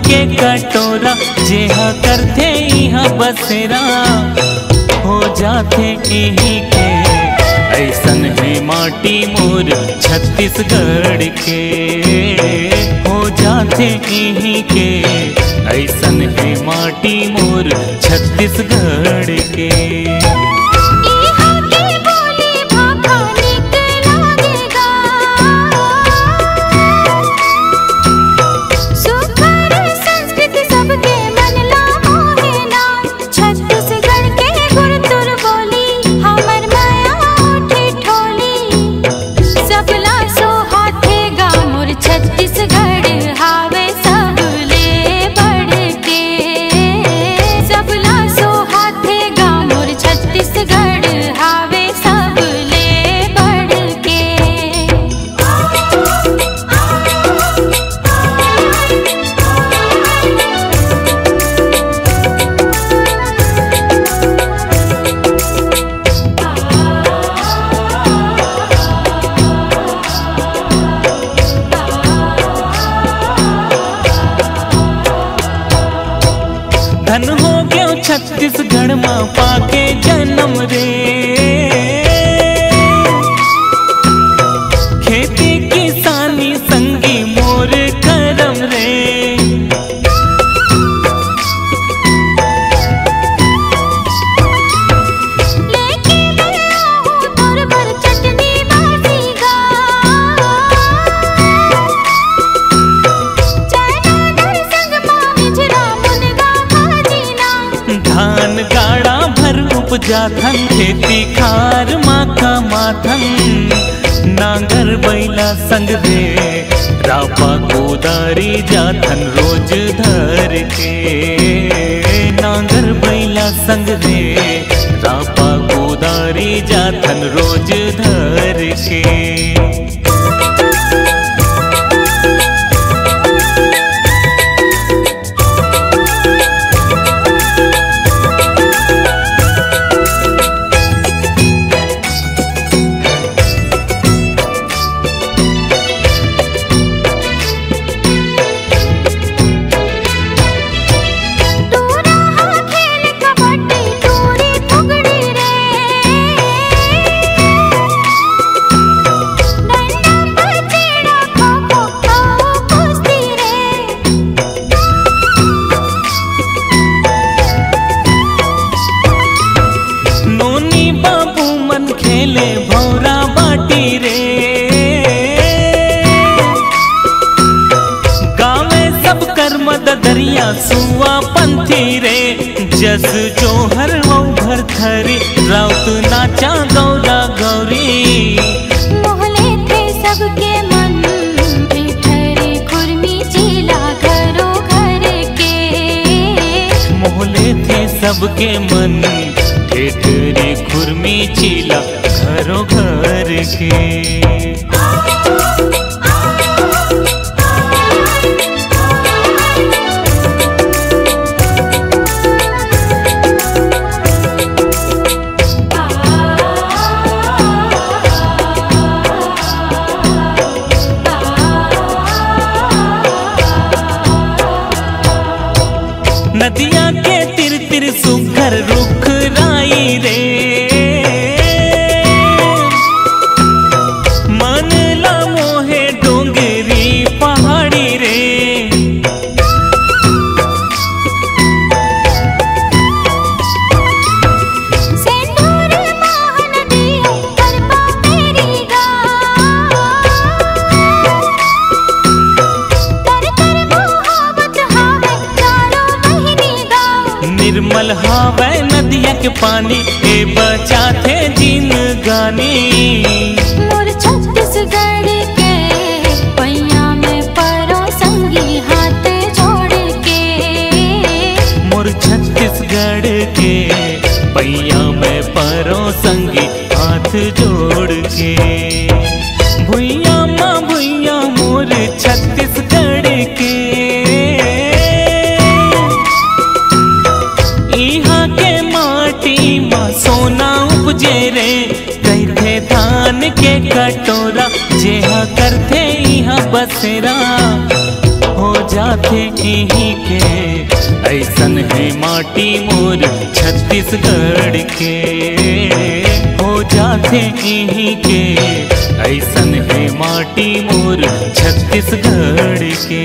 के कटोरा जेहा करथे यहाँ बसेरा हो जाथे यहीं के। ऐसन है माटी मोर छत्तीसगढ़ के हो जाथे यहीं के। ऐसन है माटी मोर छत्तीसगढ़ के। धन हो गयो छत्तीसगढ़ माँ पाके जन्म रे। खेती किसानी संगी मोर करम रे। लेके मैं आहूँ तोर बर चटनी बासीगा। चना संग माँ मिझरा मुनगा धान गाड़ा भर उपजाथन खेती खार माखा माथन। नांगर बैला संग दे रापा कोदारी जाथन रोज धर के। नांगर बैला संग दे रापा कोदारी जाथन रोज धर के। खेले भौरा बाटी रे गावे सब कर मद दरिया सुआ पंथी रे। जस जोहर घर थरी राउत नाचा गौरा गौरी। मोहले थे सबके मन ठरे खुरमी चीला घरों घर के। मोहले थे सबके मन ठेठरी खुरमी चीला घरों घर के। नदिया के तिर तिर सुघर रुख राई रे। मन ला मोहे डोंगरी पहाड़ी रे। सेंधुर मोहन दियो करपा तेरी गा। कर कर मोहब्बत हावे चारों महीने गा। निर्मल हावे नदिया के पानी ए बचा थे जिन गानी। मोर छत्तीसगढ़ के पैया में परो संगी हाथ जोड़ के। मोर छत्तीसगढ़ के पैया में परो संगी हाथ जोड़ के। भुइया माँ भुइया मोर छत्तीसगढ़ के। यहाँ के माटी माँ सोना उपजे रे। कहते धान के कटोरा जेहा करथे यहाँ बसेरा हो जाते यहीं के, ऐसन है माटी मोर छत्तीसगढ़ के। हो जाते यहीं के, ऐसन है माटी मोर छत्तीसगढ़ के।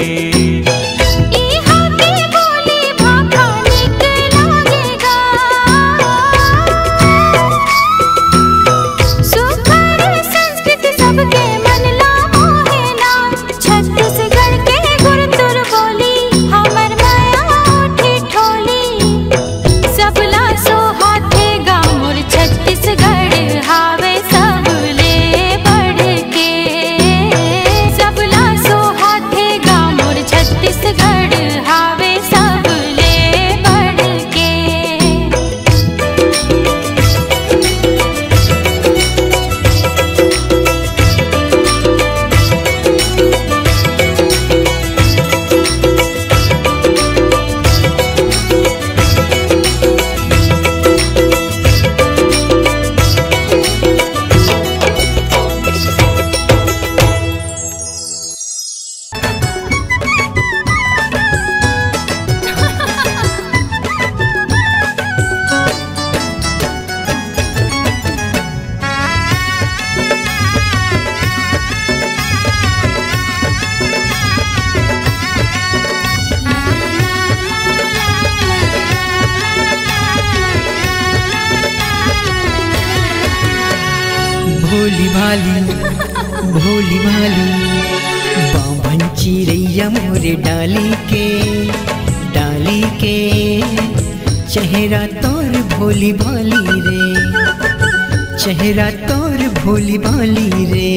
भोली भाली बाभन चिड़ैया मोरे डाली के चेहरा तोर भोली भाली रे, चेहरा तोर भोली भाली रे।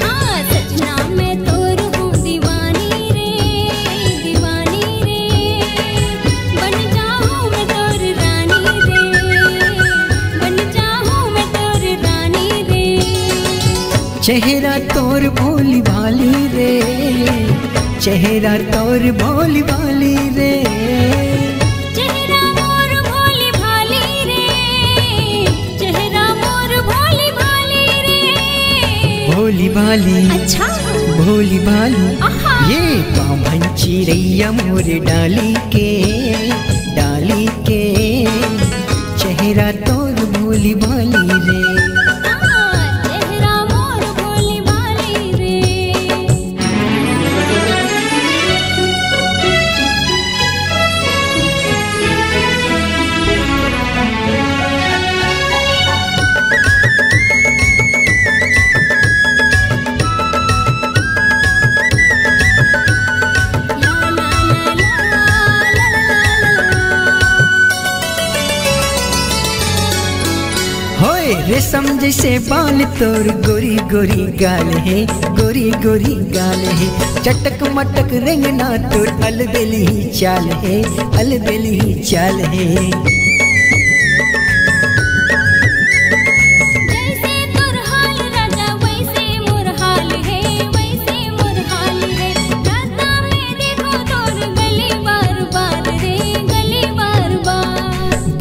हाँ सजना मैं तोर हूँ दीवानी रे, दीवानी रे। बन जाऊँ मैं तोर रानी रे, बन जाऊँ मैं तोर रानी रे। चेहरा तोर भोली भाली रे, चेहरा तोर भोली भाली रे। चेहरा मोर भोली भाली रे, चेहरा मोर भोली भाली रे। भोली भाली अच्छा भोली भाली आहा। ये बाभन चिड़ैया मोरे डाली के चेहरा तोर भोली भाली रे। चेहरा मोर भोली भाली रे। रेशम जैसे बाल तोर गोरी गोरी गाल है, गोरी गोरी गाल है। चटक मटक रंगना तोर अलबेली चाल है, अलबेली चाल है। जैसे तोर हाल राजा वैसे मोर हाल है, वैसे मोर हाल है। राता में देखो तोर गली बार बार रे, गली बार बार।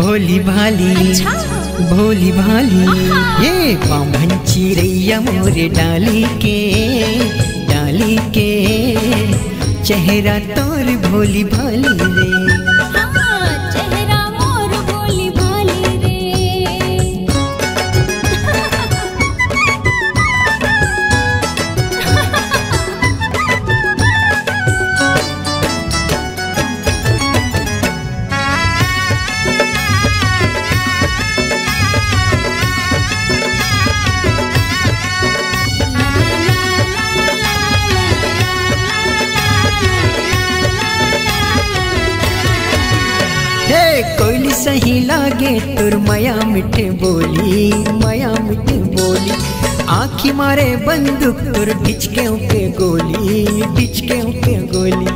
भोली भाली अच्छा भोली भाली ये बाभन चिड़ैया मोरे डाली के चेहरा तोर भोली भाली रे। हाँ चेहरा मोर भोली भाली रे। कोयली सही लागे तुर माया मिठे बोली, माया मिठे बोली। आँखी मारे बंदूक तुर ढिचके पे गोली, ढिचके पे गोली।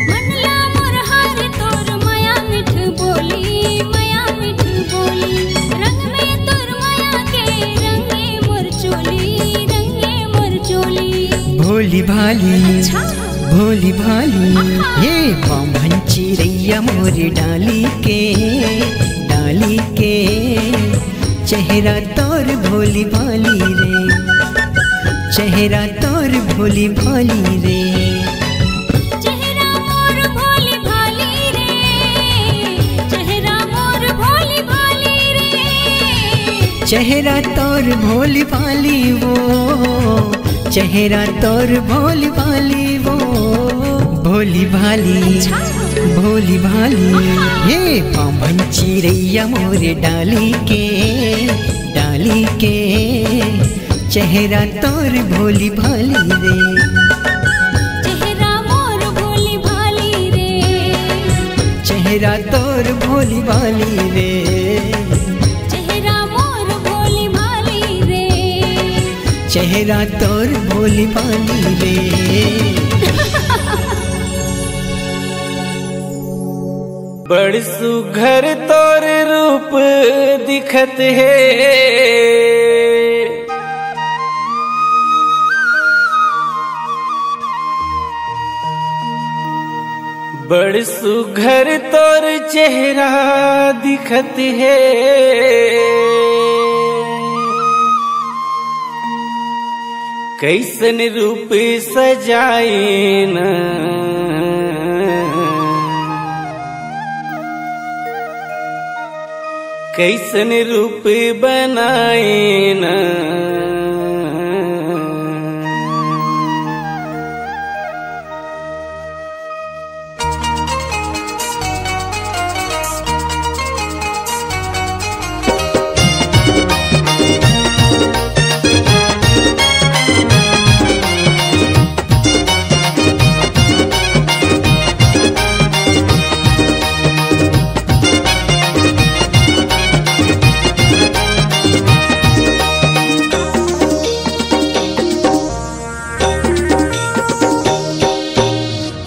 मनला मोर हार तोर माया मिठ बोली, माया मिठ बोली। रंग में तोर माया के रंगे मोर चोली, रंगे मोर चोली। भोली भाली अच्छा भोली भाली ये बाभन चिड़ैया मोरे डाली के चेहरा तोर भोली भाली रे। चेहरा तोर भोली भाली रे, चेहरा मोर भोली भाली रे, चेहरा मोर भोली भाली रे, चेहरा तोर भोली भाली वो, चेहरा तोर भोली भाली वो, भोली भाली भोली भाली। हे पामन चिड़ैया मोरे डाली के चेहरा तोर भोली भाली रे, चेहरा मोर भोली भाली रे, चेहरा तोर भोली भाली रे, चेहरा मोर भोली भाली रे, चेहरा तोर भोली भाली रे। बड़ सुघर तोर रूप दिखत है, बड़ सुघर तोर चेहरा दिखत है, कैसन रूप सजाए न, कैसन रूप बनाए न,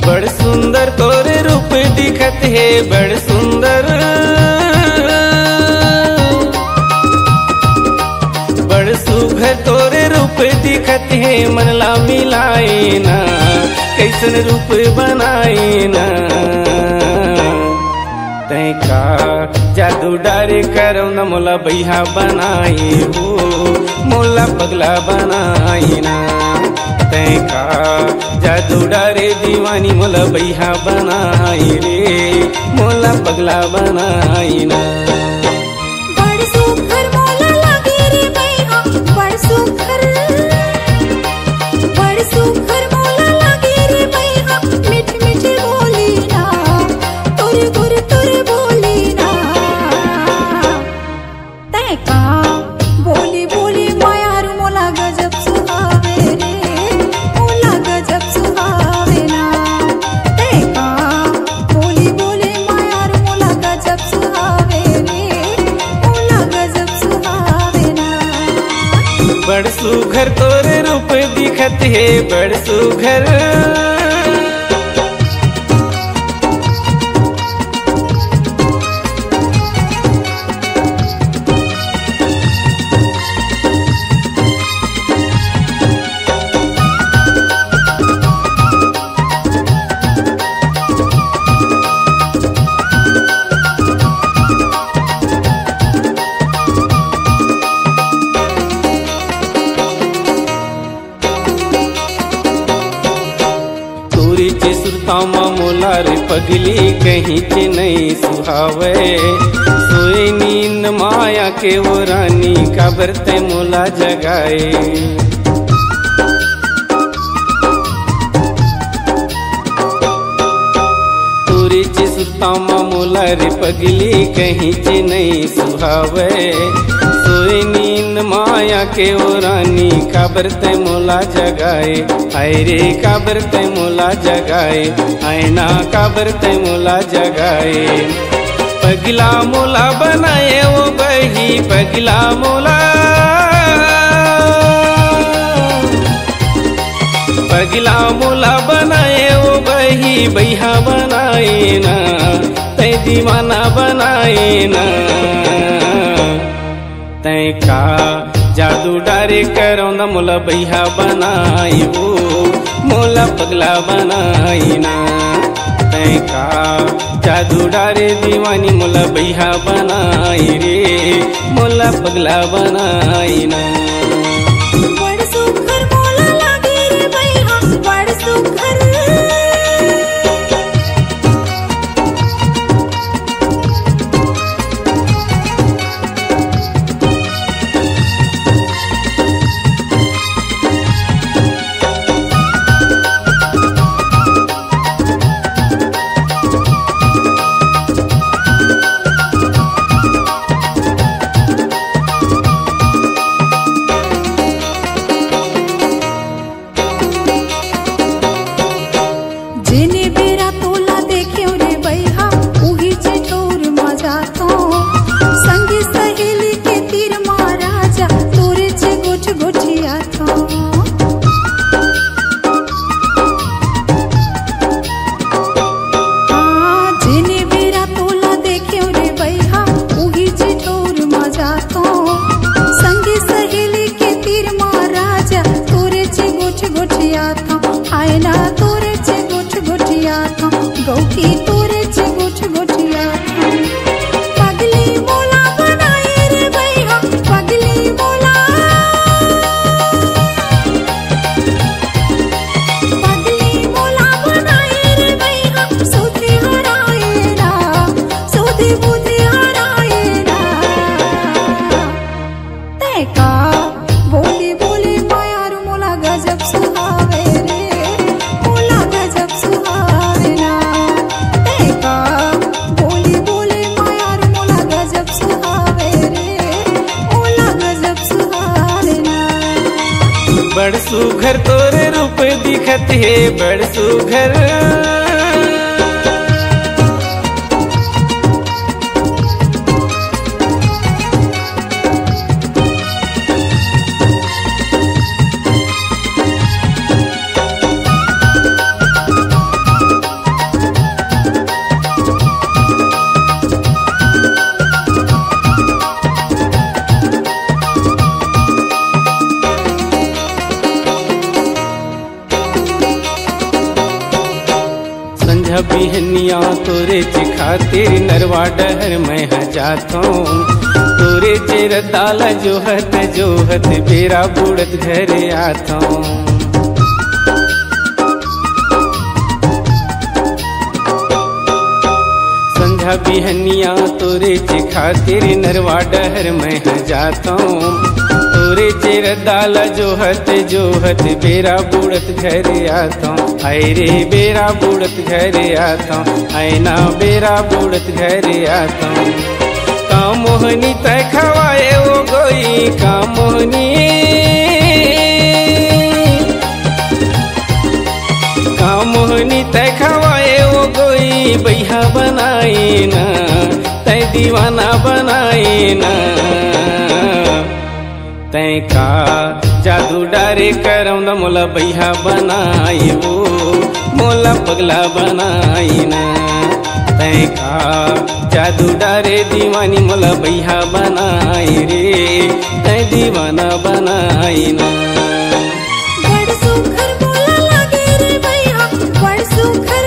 बड़ सुंदर तोर रूप दिखत है, बड़ सुंदर, बड़ सुघर तोर रूप दिखत है, मनला मिलाए ना, कैसन रूप बनाए ना, तै का जादू डारे करौ न मोला बैहा बनाए हो, मोला पगला बनाए ना, तै का जादू डारे दीवानी मोला बैहा बनाई रे, मोला पगला बनाई ना। बड़ सुघर मोला लागे रे बैहा, बड़ सुघर मोला लागे रे बैहा, मीठ मीठ बोली ना, तुर तुर तुर बोली ना, तै का बोली बोली मायारू मोला गजब सुहावे रे, मोला गजब सुहावे ना, तै का बोली बोली मायारू मोला गजब सुहावे रे, मोला गजब सुहावे ना। बड़ सुघर तोर रूप दिखत है, बड़ सुघर, सुरतामा मोला रे पगली कहीं के नहीं सुहावे, सोए नींद माया के वो रानी का बरते मोला जगाए, तोरे चे सुरतामा मोला रे पगली कहीं के नहीं सुहावे, सोए नींद माया के वो रानी का बरते मोला जगाए, आए रे का बरते मोला जगाए, आईना का बरते मोला जगाए, पगला मोला बनाए वो बही, पगला मोला, पगला मोला बनाए वो बही, बैहा बनाए ना, तै दीवाना बनाए ना, तै का जादू डारे करौ न मोला बैहा बनाई वो, मोला पगला बनाई ना, तै का जादू डारे दीवानी मोला बैहा बनाई रे, मोला पगला बनाई ना। बड़ सुघर मोला सुघर तोर रूप दिखत है बड़ सुघर। संझा बिहनिया तोरे खातिर नरवा डहर मैं जाता हूँ। तोरे चेर दाला जोहत बेरा बुड़त घरे आता हूँ। संझा बिहनिया तोरे खातिर नरवा डहर मैं जाता हूँ। तोरे चेर दाला जोहत बेरा बुड़त घरे आता हूँ। आय रे बेरा बुड़त घरे आता हूँ, आयना बेरा बुड़त घरे आता हूँ। का मोहनी तय खवाए वो गोई का मोहनी, का मोहनी तय खवाए वो गोई बैहा बनाई ना तय दीवाना बनाई ना। तय का जादू डारे करम न मोला बैहा बनाई वो मोला पगला बनाई ना। तय का जादू डारे दीवानी मोला बैहा बनाई रे तय दीवाना बनाई ना। बड़ सुघर मोला लागे रे भैया बड़ सुघर,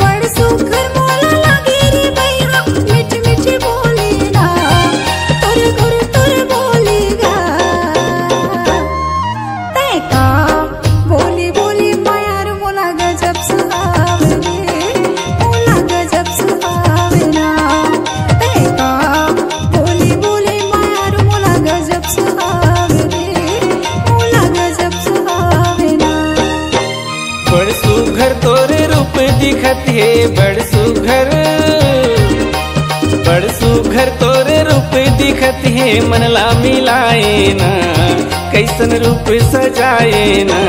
बड़ सुघर मोला लागे रे भैया मीठ मीठ बोली ना तोरे गुर तोरे बोलेगा। तय का बोली बोली मायार मोला गजब सुहावने मोला गजब सुहावना। तय का बोली बोली मायार मोला गजब सुहावने मोला गजब सुहावना। बड़ सुघर तोरे रूप दिखत है बड़ सुघर, बड़ सुघर तोरे रूप दिखत है मनला मिलाए ना कैसन रूप सजाए ना।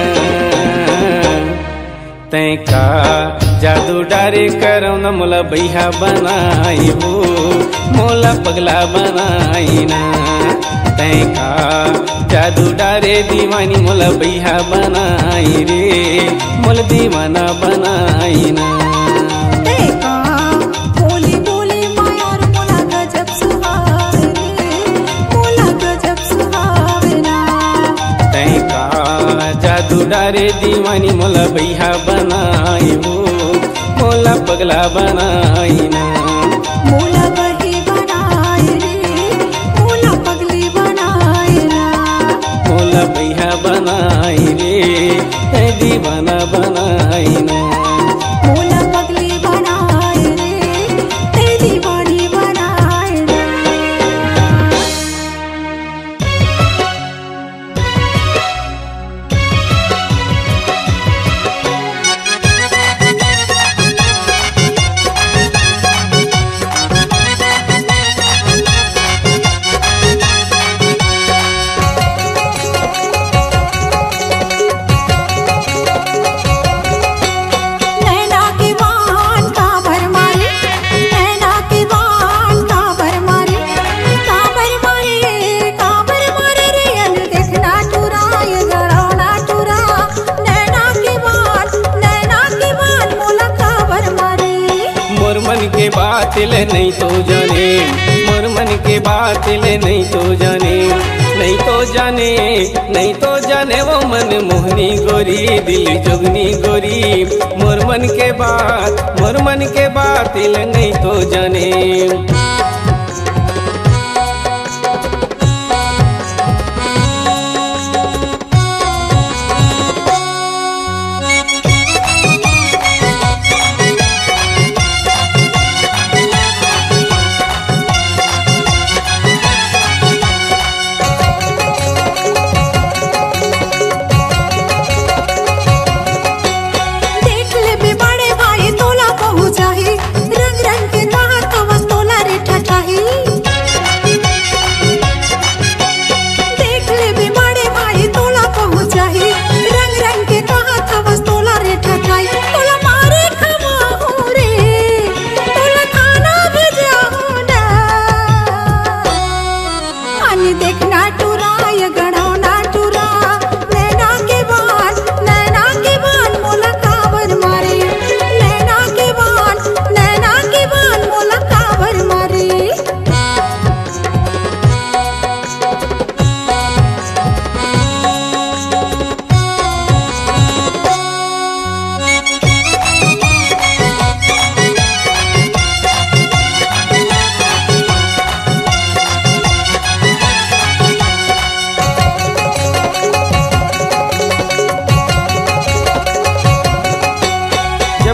तय का जादू डारे करम न मोला बैहा बनाई वो मोला पगला बनाई ना। तय का जादू डारे दीवानी मोला बैहा बनाई रे मोला दीवाना बनाई ना। तय का बोली बोली मायार मोला गजब सुहावने मोला गजब सुहावना। तय का जादू डारे दीवानी मोला बैहा बनाई वो मोला पगला बनाई ना। मोला बही बनाए रे मोला पगली बनाए ना। मोला बैहा बनाई रे तै दीवाना बनाई ना। मोला पगली बनाए रे ते दीवानी बनाए ना। नैना के बाण का भर मारे नैना के बाण का भर मारे रे अन देखना टूरा ये गड़ौना टूरा। नैना के बाण मोला का भर मारे। मोर मन के बात ले नहीं तो जाने, मोर मन के बात ले नहीं तो जाने, नहीं तो जाने नहीं तो जाने वो मन मोहनी गोरी दिल जोगनी गोरी। मोर मन के बात ले नहीं तो जाने। देख ले बे बड़े भाई तोला कहू जाही रंग रंग के नहा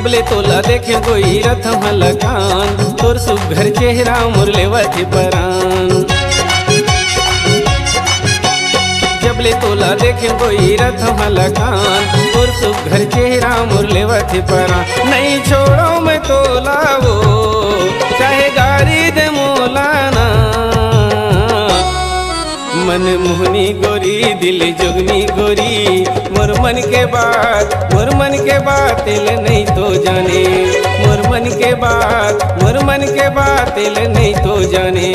जबले तोला देखे कोई रथ मलकान तोर सुघर चेहरा मुरलेवत परान जबले तोला देखे कोई रथ मलकान तोर सुघर चेहरा मुरलेवत परान नहीं छोड़ो मैं तोला वो चाहे गारी दे मोलाना मन मोहनी गोरी दिल जोगनी गोरी मोर मन के बात तिल नहीं तो जाने मोर मन के बात तिल नहीं तो जाने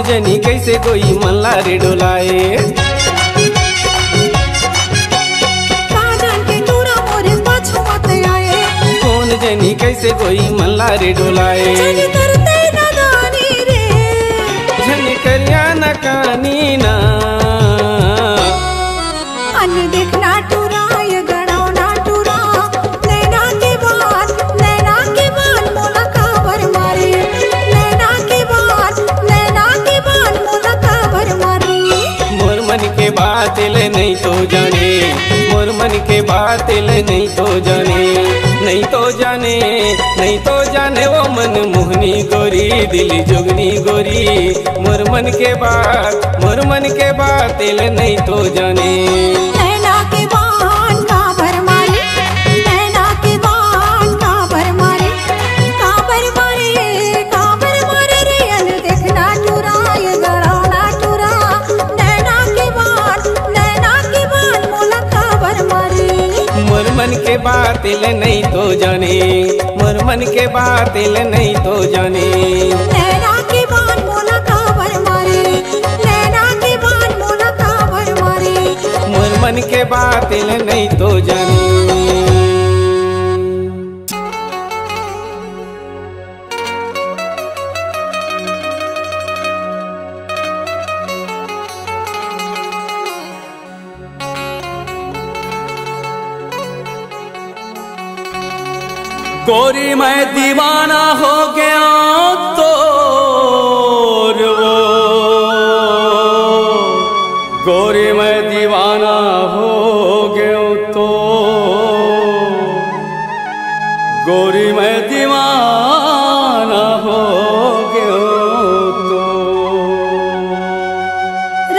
जनी कैसे कोई मल्ला रे डोलाए कौन जनी कैसे कोई मल्ला रे डोलाए झन करिया न कानी ना देखना टूरा ये गड़ाओ ना टूरा नैना के बात मोला काबर मारे नैना के बात मोला काबर मारे मोर मन के बात ले नहीं तो जाने मोर मन के बात ले नहीं तो जाने नहीं तो जाने वो मन मोहनी गोरी दिल जोगनी गोरी मोर मन के बात ले नहीं तो जाने नैना के बात काबर मारे नैना के बात काबर मारे रे अन देखना टूरा ये गड़ाओ ना टूरा नैना के बात मोला काबर मारे मोर मन के बात ले नहीं तो जाने मोर मन के बात ले नहीं तो जाने नैना के बात मोला काबर मारे नैना के बात मोला काबर मारे मोर मन के बात ले नहीं तो जाने गोरी मैं दीवाना हो गया तोर वो गोरी मैं दीवाना हो गया तो गोरी मैं दीवाना हो गया तो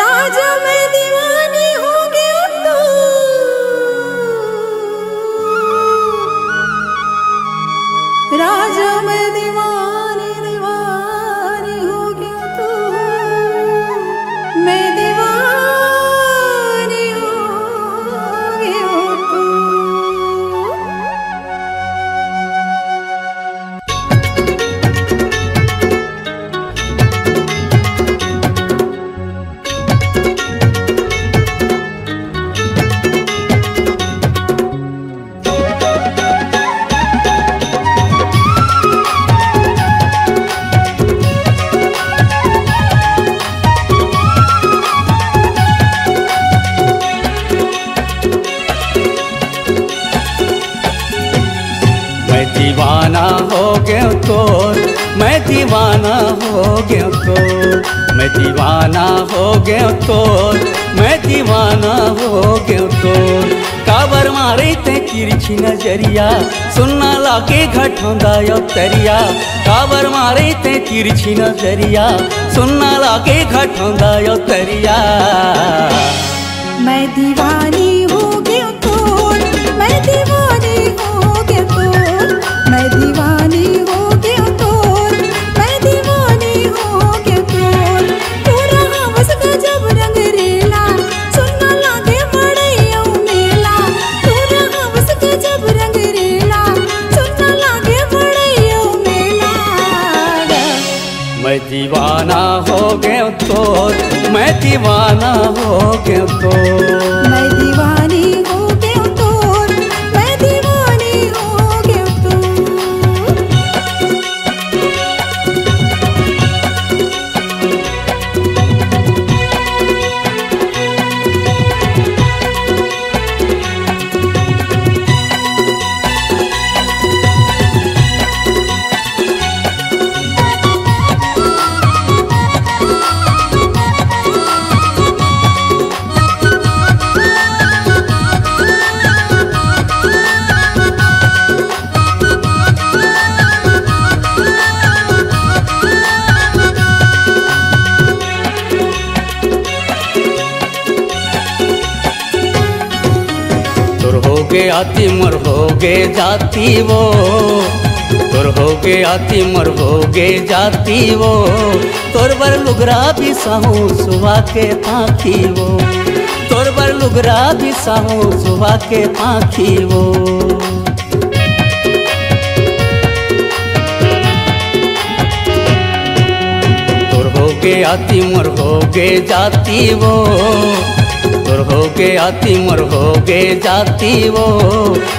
राजा मैं दीवानी हो गया तो राजा मैं दीवानी हो गया तो मैं दीवानी हो गया तो दीवाना हो गया तोर मैं दीवाना हो गया तोर मैं दीवाना हो गया तोर मैं दीवाना हो गया तोर काबर मारे ते तिरछी नजरिया सुनना लागे घटोंदा यो तरिया काबर मारे ते तिरछी नजरिया सुनना लागे घटोंदा यो तरिया मैं दीवानी हो गया तोर मैं दीवानी हो गया तोर मैं दीवानी हो गया तोर मैं दीवानी हो गया तोर पूरा हवस का जब रंग रेला सुनना लागे मड़ैया मेला पूरा हवस का जब रंग रेला सुनना लागे मड़ैया मेला मैं दीवाना हो गया तोर मैं दीवाना हो गया तोर मैं दीवानी हो गया तोर मैं दीवानी हो गया तोर गे आती मोर हो गे जाती वो, तोर हो गे आती मोर हो गे जाती वो, तोर बर लुगरा भी साहू सुबह के पाखी वो, तोर बर लुगरा भी साहू सुबह के पाखी वो। तोर हो गे आती मोर हो गे जाती वो, तोर हो गे आती मोर हो गे जाती वो,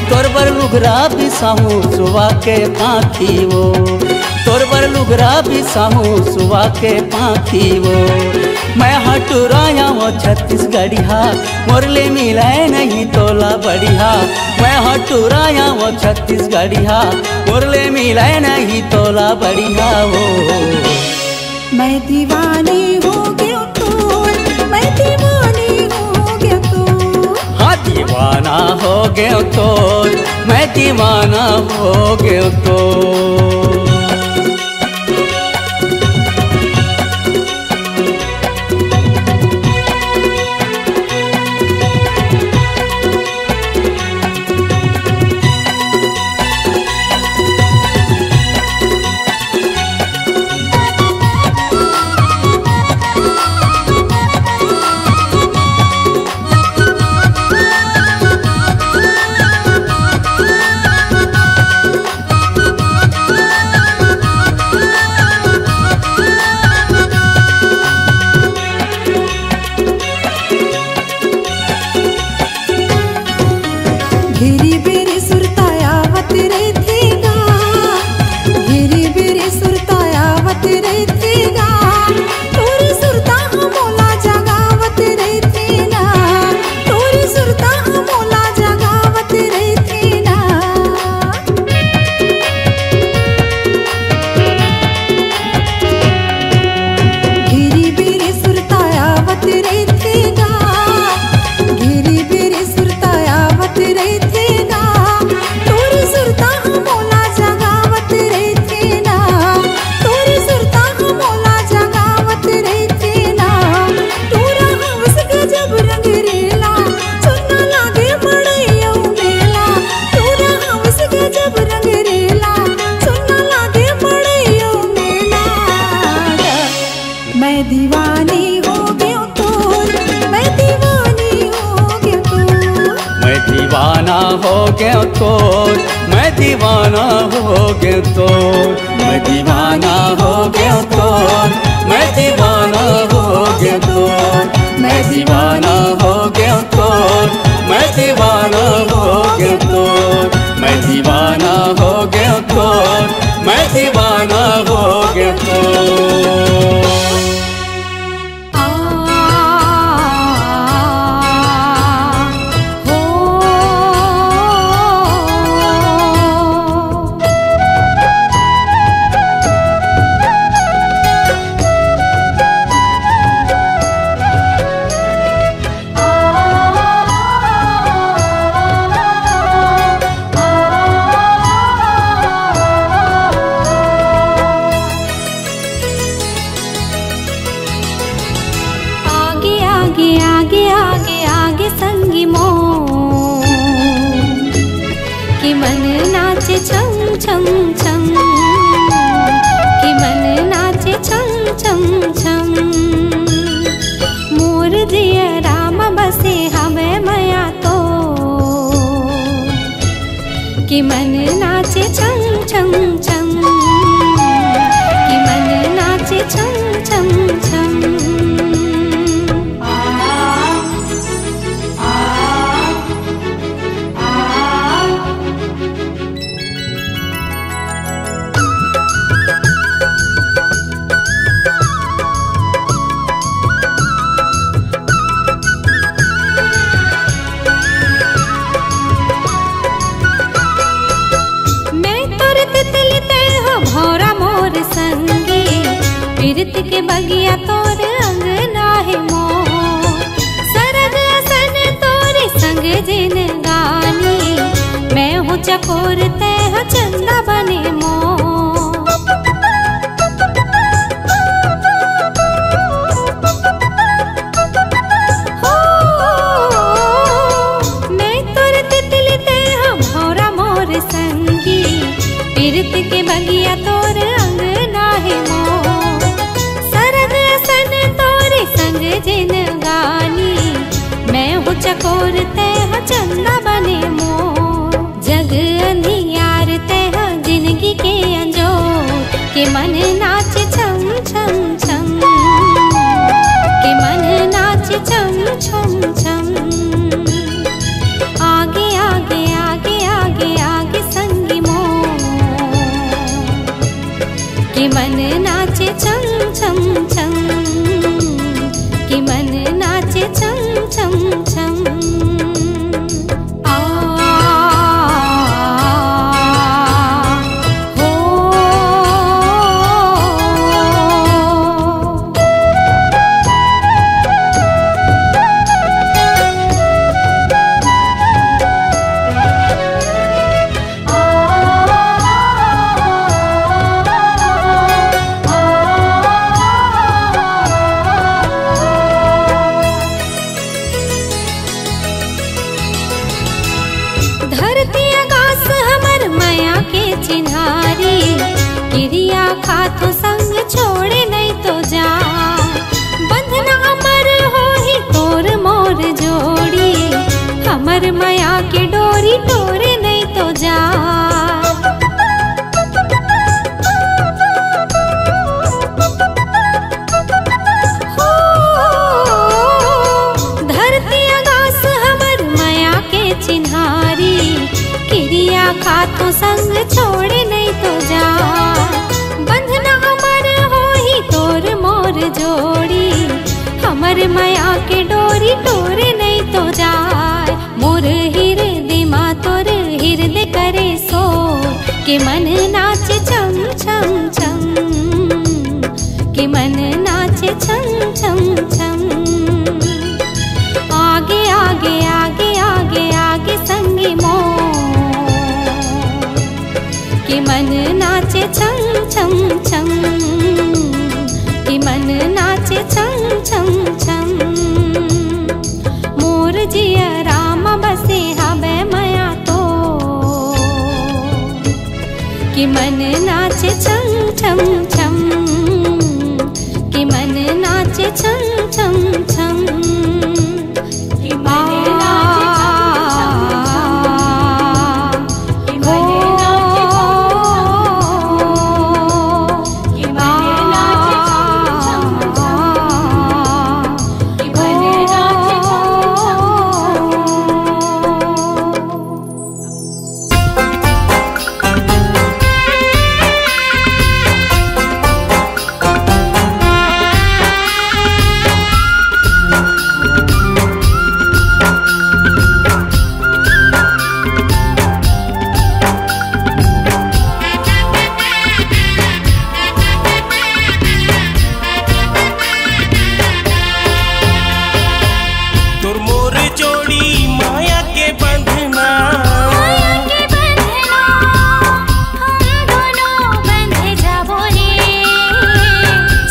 तोर बर लुगरा भी साहू सुबह के पाखी वो, तोर बर लुगरा भी साहू सुबह के पाखी वो। मैं हटुराया वो छत्तीसगढ़िया मोरले मिलाए नहीं तोला बढ़िया, मैं हटुराया वो छत्तीसगढ़िया मोरले मिलाए नहीं तोला बढ़िया वो। मैं दीवानी हो गया तो, मैं दीवानी हो गया तो, हाँ दीवाना हो गया तो, मैं दीवाना हो गया तो। घेरी बेरी सुरतायावत रहतेगा, घेरी बेरी सुरतायावत रहतेगा, तोरी सुरता मोला जगावत रहतेना, तोरी सुरता मोला जगावत रहतेना। घेरी बेरी सुरतायावत रहतेगा, घेरी बेरी सुरतायावत रहतेगा, तोरी सुरता मोला जगावत रहतेना, तोरी सुरता मोला जगावत रहतेना। तोरा हवस गजब रंग रेला, सुनना लागे मड़ैया मेला, तोरा हवस गजब रंग रेला, सुनना लागे मड़ैया मेला। मैं दीवानी हो गया तो, मैं दीवानी हो गया तो, मैं दीवाना हो गया तो, मैं दीवाना हो गया तो, मैं दीवाना हो गया तो, मैं दीवाना हो गया तो, मैं दीवाना हो गया तो, मैं दीवाना हो गया तो, मैं दीवाना हो गया तो, मैं दीवाना हो गया तो। आगे आगे आगे आगे संगी मोर, कि मन नाचे छम छम छम, कि मन नाचे छम छम छम। मोर जिया राम बसे हमें मया तो, कि मन नाचे छम छम छम, कि मन नाचे छम छम छम। प्रीत के बगिया तोर अंगना है मोर, सरग असन तोरे संग जिन गानी, मैं हूँ चकोर तह चंदा बने मोर। हो मैं तोर तितली नाचे छम छम छम, कि मन नाचे छम छम छम। आगे आगे आगे आगे आगे संगी मोर, कि मन नाचे छम छम छम, कि मन नाचे छम छम छम। धरती आकाश हमर माया के चिन्हारी, क्रिया खातो संग छोड़े नहीं तो जा। बंधना अमर हो ही तोर मोर जोड़ी, हमर माया के डोरी तोरे नहीं तो जा। हो धरती आकाश हमर माया के चिन्हारी, क्रिया खातो संग छोड़े नहीं तो जा। बंधना अमर हो ही तोर मोर जोड़ी, हमर माया के डोरी तोरे नहीं तो जाए। मोर हृदय मा तोर हृदय करे सो, कि मन नाचे छम छम छम, कि मन नाचे छम छम छम। आगे आगे आगे आगे आगे संगी मोर, कि मन नाचे छम छम छम, कि मन नाचे छम छम छम। मोर जिया राम बसे हबे माया तो, कि मन नाचे छम छम छम, कि मन नाचे छम छम छम। कि मन नाचे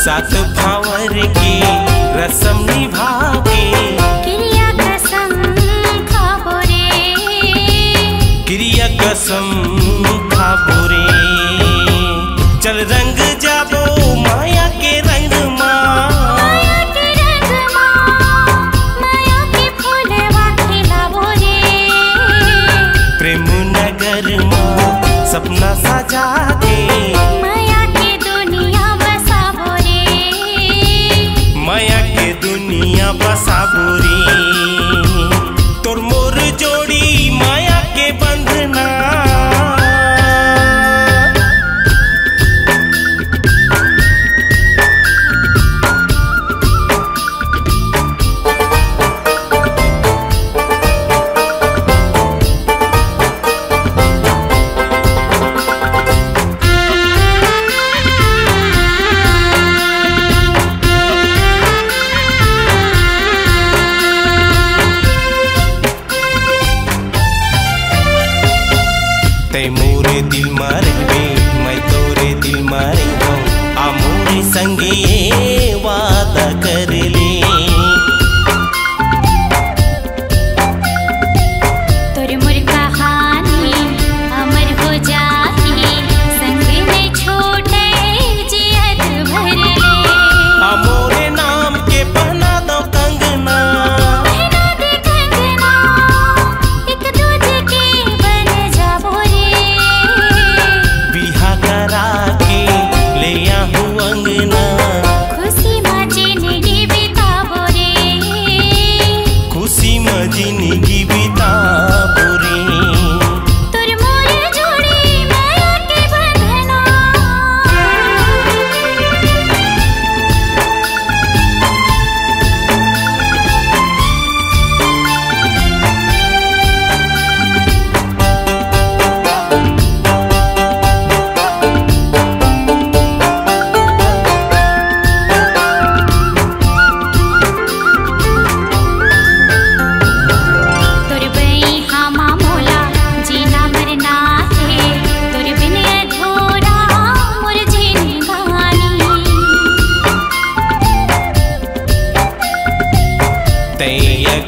सात भावर की रसम निभा के, क्रिया कसम खाबो रे, क्रिया कसम खाबो रे। चल रंग जाबो माया के रंग माँ, माया के रंग माँ, माया के फूलवा खिलाबो रे। प्रेम नगर माँ सपना सजा के, माया के दुनिया बसाबो रे, माया के दुनिया बसाबो रे। तोर मोर जोड़ी माया के बंधना, ते मोरे दिल में रहबे मैं तोरे दिल में रहूं। आ मोरे संगे ये वादा कर ले, तोर मोर कहानी अमर हो जाही, संग में छोटे जियत भर ले। आ मोरे नाम के पहना दो कंगना, पहना दे कंगना, एक दूजे के बन जाबो रे। बिहा करा के ले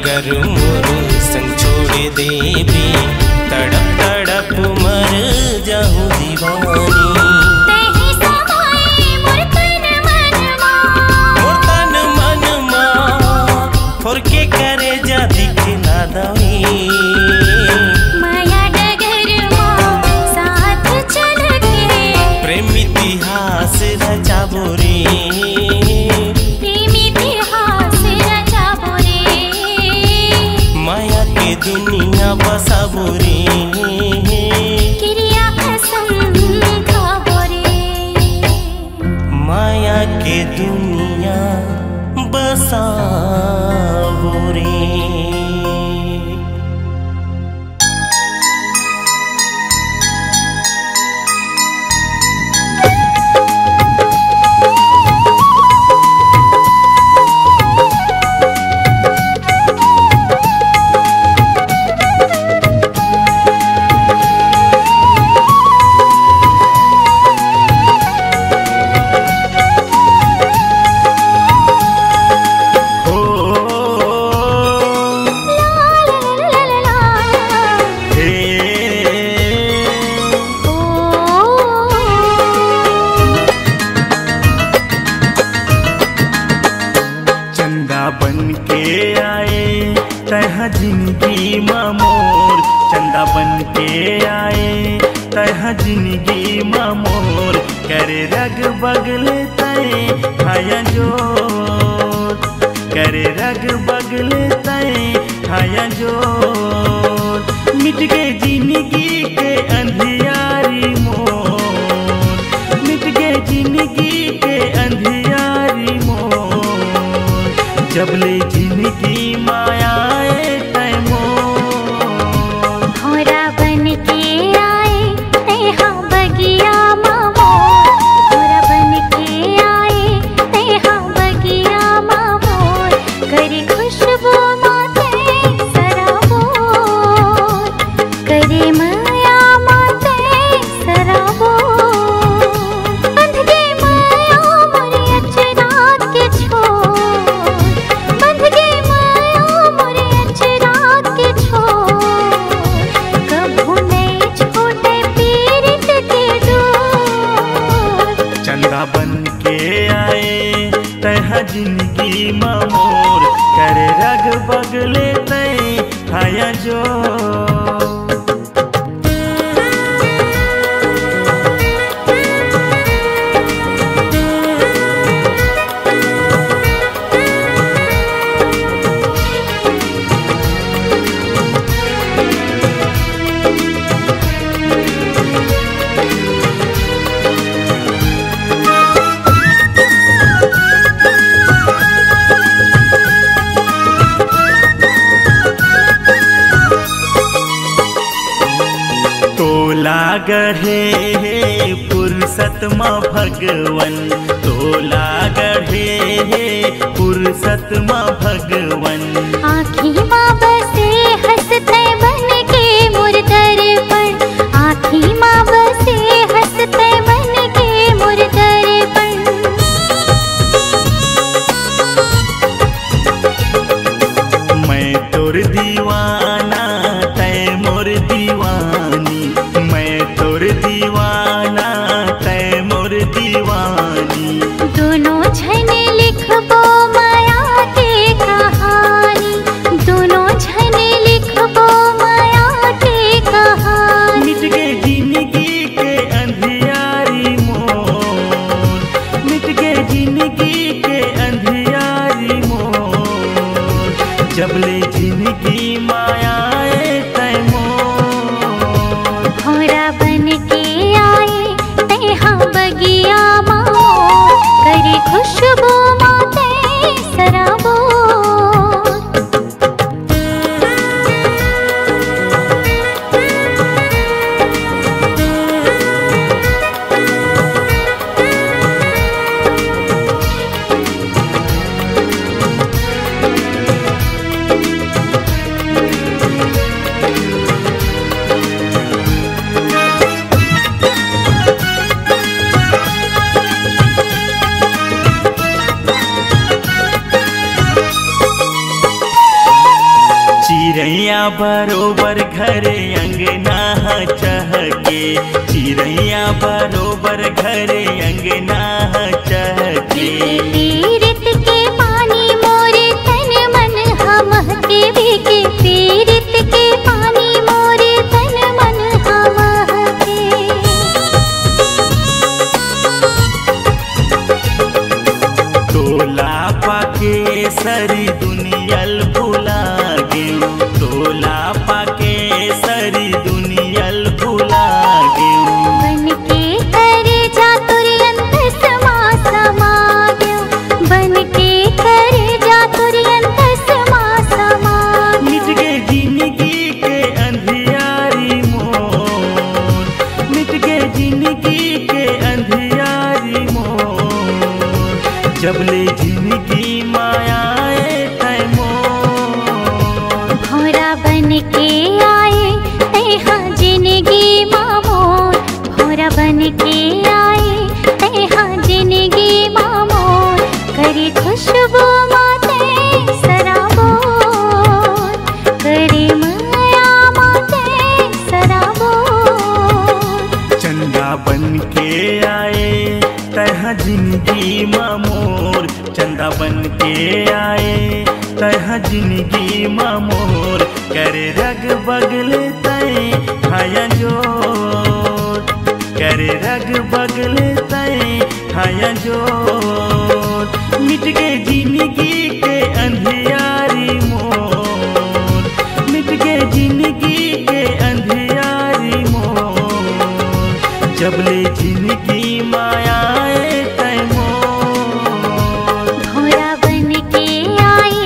अगर मोर संग छोड़ देबे तड़प तड़प मर जाऊं दीवानी। तेहि समाए मोर तन मन मा फोर के करे जा दिखला दवी। माया डगर माँ साथ चल के प्रेम इतिहास रचाबो रे। प्रेम इतिहास रचाबो रे। माया के दुनिया बसाबो रे। क्रिया कसम खाबो रे। माया के दुनिया बसाबो रे। चंदा बन के आए तह जिंदगी मोर। चंदा बन के आए तह जिंदगी मोर। करे रग बगले तय खाया जोर। करे रग बगले तय खाया जोर। मिट गए जिंदगी के अंधियारी मोर। मिट गए जिंदगी के अंधियारी मोर। जबले जिंदगी मायाए तय मोर। भौरा बन के आए तेहा बगिया मामो। भौरा बन के आए तेहा बगिया मामो। करे खुशबू माते सराबो। करे माया माते सराबो। बंध गए माया मोरे अचरा के छोर। बंध गए माया मोरे अचरा के छोर। कभू नहीं छोटे पीरित के डोर। चंदा बन के आए तह जिंदगी मोर। करे रग बगले तय खाया जोर। तोला गढ़े फुर्सत माँ भगवन। तोला गढ़े फुर्सत माँ भगवन। आँखी माँ बसे हंसते बन के मोर दर्पण। आँखी माँ बसे हंसते बन के मोर दर्पण। मैं तोर दीवाना तय मोर दीवानी। मैं तोर दीवाना तय मोर दीवानी। दोनों छने लिखबो माया के चिड़ैया बरोबर घरे अंगना चहके, चिड़ैया बरोबर घरे अंगना चहके। तीरथ के पानी मोरे तन मन हम के भीगे, तीरथ के पानी मोरे तन मन हम के। टोला पाके सरी दुनियल भुला गेऊ, टोला पाके सरी दुनियल भुला गेऊ। बन के करे जा तुरंत समा समा गयो, बन के करे जा तुरंत समा समा मिट गए जिंदगी के अंधियारी मोर, मिट गए जिंदगी के अंधियारी मोर। जब ले जिंदगी मायाए तय मोर, भौरा बन के आए तेहा जिंदगी मामोर, भौरा बन के आए तेहा जिंदगी मामोर। करे खुशबू माते सराबोर, करे माया माते सराबोर। चंदा बन के आए तह जिंदगी मामोर, चंदा बन के आए तह जिंदगी मामोर। करे रग बगले तय हाया जोर, करे रग बगले तय हाया जोर। मिट गए जिंदगी के अंधियारी मोर, मिट गए जिंदगी के अंधियारी मोर। जब ले जिंदगी मायाए तय मोर, भौरा बन के आए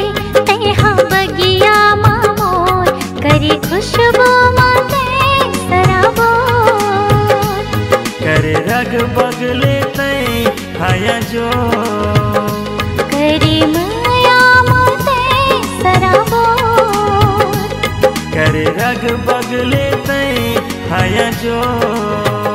तेहा बगिया मामोर। करे खुशबू माते सराबोर, करे रग बगले तय हाया जोर। करे माया माते सराबोर। करे रग बगले तय हाया जोर।